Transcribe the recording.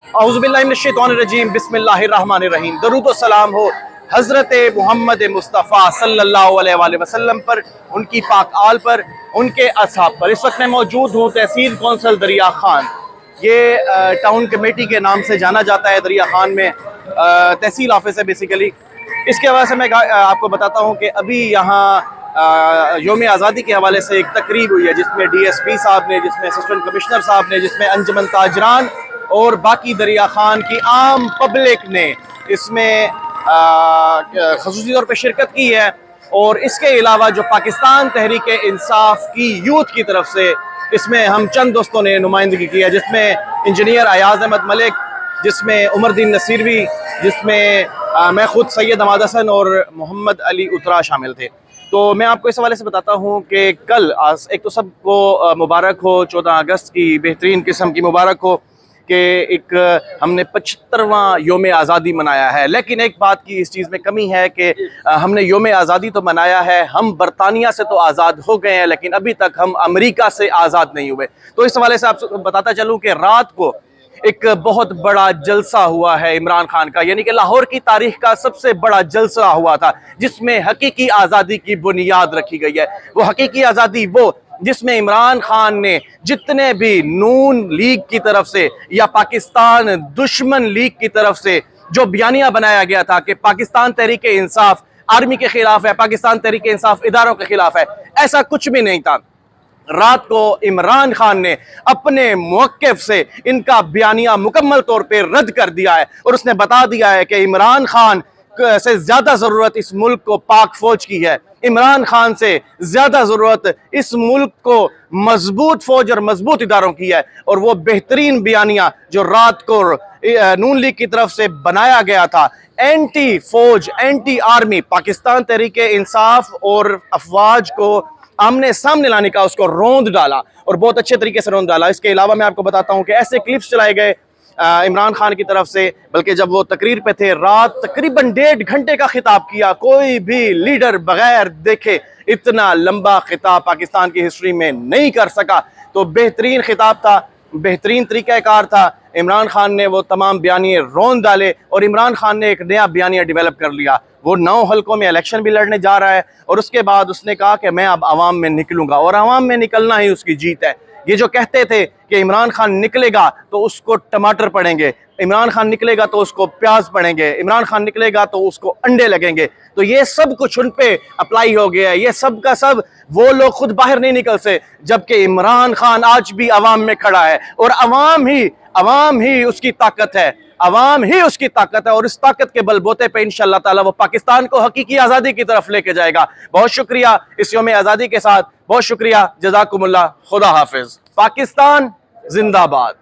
औज़ुबिल्लाहिमिनश्शैतानिर्रजीम बिस्मिल्लाहिर्रहमानिर्रहीम। दरूद व सलाम हो हज़रत मोहम्मद मुस्तफ़ा सल्लल्लाहु अलैहि वसल्लम पर, उनकी पाक आल पर, उनके असहाब पर। इस वक्त मैं मौजूद हूँ तहसील कौंसल दरिया खान। ये टाउन कमेटी के नाम से जाना जाता है। दरिया खान में तहसील ऑफिस है बेसिकली। इसके हवाले से मैं आपको बताता हूँ कि अभी यहाँ योम आज़ादी के हवाले से एक तकरीब हुई है, जिसमें DSP साहब ने, जिसमें असिस्टेंट कमिश्नर साहब ने, जिसमें अंजुमन ताजरान और बाकी दरिया खान की आम पब्लिक ने इसमें ख़ुसूसी तौर पर शिरकत की है। और इसके अलावा जो पाकिस्तान तहरीक इंसाफ की यूथ की तरफ से इसमें हम चंद दोस्तों ने नुमाइंदगी की है, जिसमें इंजीनियर अयाज अहमद मलिक, जिसमें उमरदीन नसीरवी, जिसमें मैं खुद सैयद हमाद हसन और मोहम्मद अली उतरा शामिल थे। तो मैं आपको इस हवाले से बताता हूँ कि कल एक तो सबको मुबारक हो, 14 अगस्त की बेहतरीन किस्म की मुबारक हो कि एक हमने 75वां योम आज़ादी मनाया है। लेकिन एक बात की इस चीज़ में कमी है कि हमने योम आज़ादी तो मनाया है, हम बरतानिया से तो आज़ाद हो गए हैं, लेकिन अभी तक हम अमेरिका से आज़ाद नहीं हुए। तो इस हवाले से आपको बताता चलूँ कि रात को एक बहुत बड़ा जलसा हुआ है इमरान खान का, यानी कि लाहौर की तारीख का सबसे बड़ा जलसा हुआ था, जिसमें हकीकी आज़ादी की बुनियाद रखी गई है। वो हकीकी आज़ादी वो जिसमें इमरान खान ने जितने भी नून लीग की तरफ से या पाकिस्तान दुश्मन लीग की तरफ से जो बयानिया बनाया गया था कि पाकिस्तान तहरीक इंसाफ आर्मी के खिलाफ है, पाकिस्तान तहरीक इंसाफ इदारों के खिलाफ है, ऐसा कुछ भी नहीं था। रात को इमरान खान ने अपने मौक़िफ़ से इनका बयानिया मुकम्मल तौर पर रद्द कर दिया है और उसने बता दिया है कि इमरान खान से ज़्यादा ज़रूरत इस मुल्क को पाक फौज की है। इमरान खान से ज़्यादा ज़रूरत इस मुल्क को मजबूत फौज और मजबूत इदारों की है। और वो बेहतरीन बयानिया जो रात को नून लीग की तरफ से बनाया गया था, एंटी फौज, एंटी आर्मी, पाकिस्तान तहरीक इंसाफ और अफवाज को आमने सामने लाने का उसको रौंद डाला और बहुत अच्छे तरीके से रौंद डाला। इसके अलावा मैं आपको बताता हूँ कि ऐसे क्लिप्स चलाए गए इमरान खान की तरफ से, बल्कि जब वो तकरीर पे थे रात तकरीबन 1.5 घंटे का खिताब किया। कोई भी लीडर बगैर देखे इतना लंबा खिताब पाकिस्तान की हिस्ट्री में नहीं कर सका। तो बेहतरीन खिताब था, बेहतरीन तरीक़ाकार था। इमरान खान ने वो तमाम बयानिए रौंद डाले और इमरान खान ने एक नया बयानिया डेवलप कर लिया। वो 9 हल्कों में इलेक्शन भी लड़ने जा रहा है और उसके बाद उसने कहा कि मैं अब आवाम में निकलूंगा और आवाम में निकलना ही उसकी जीत है। ये जो कहते थे कि इमरान खान निकलेगा तो उसको टमाटर पड़ेंगे, इमरान खान निकलेगा तो उसको प्याज पड़ेंगे, इमरान खान निकलेगा तो उसको अंडे लगेंगे, तो ये सब कुछ उन पे अप्लाई हो गया है। ये सब का सब वो लोग खुद बाहर नहीं निकल से, जबकि इमरान खान आज भी अवाम में खड़ा है और अवाम ही उसकी ताकत है, अवाम ही उसकी ताकत है। और इस ताकत के बलबूते पे इंशाअल्लाह ताला वो पाकिस्तान को हकीकी आज़ादी की तरफ लेके जाएगा। बहुत शुक्रिया इस योम आज़ादी के साथ, बहुत शुक्रिया, जज़ाकुमुल्लाह, खुदा हाफिज, पाकिस्तान जिंदाबाद।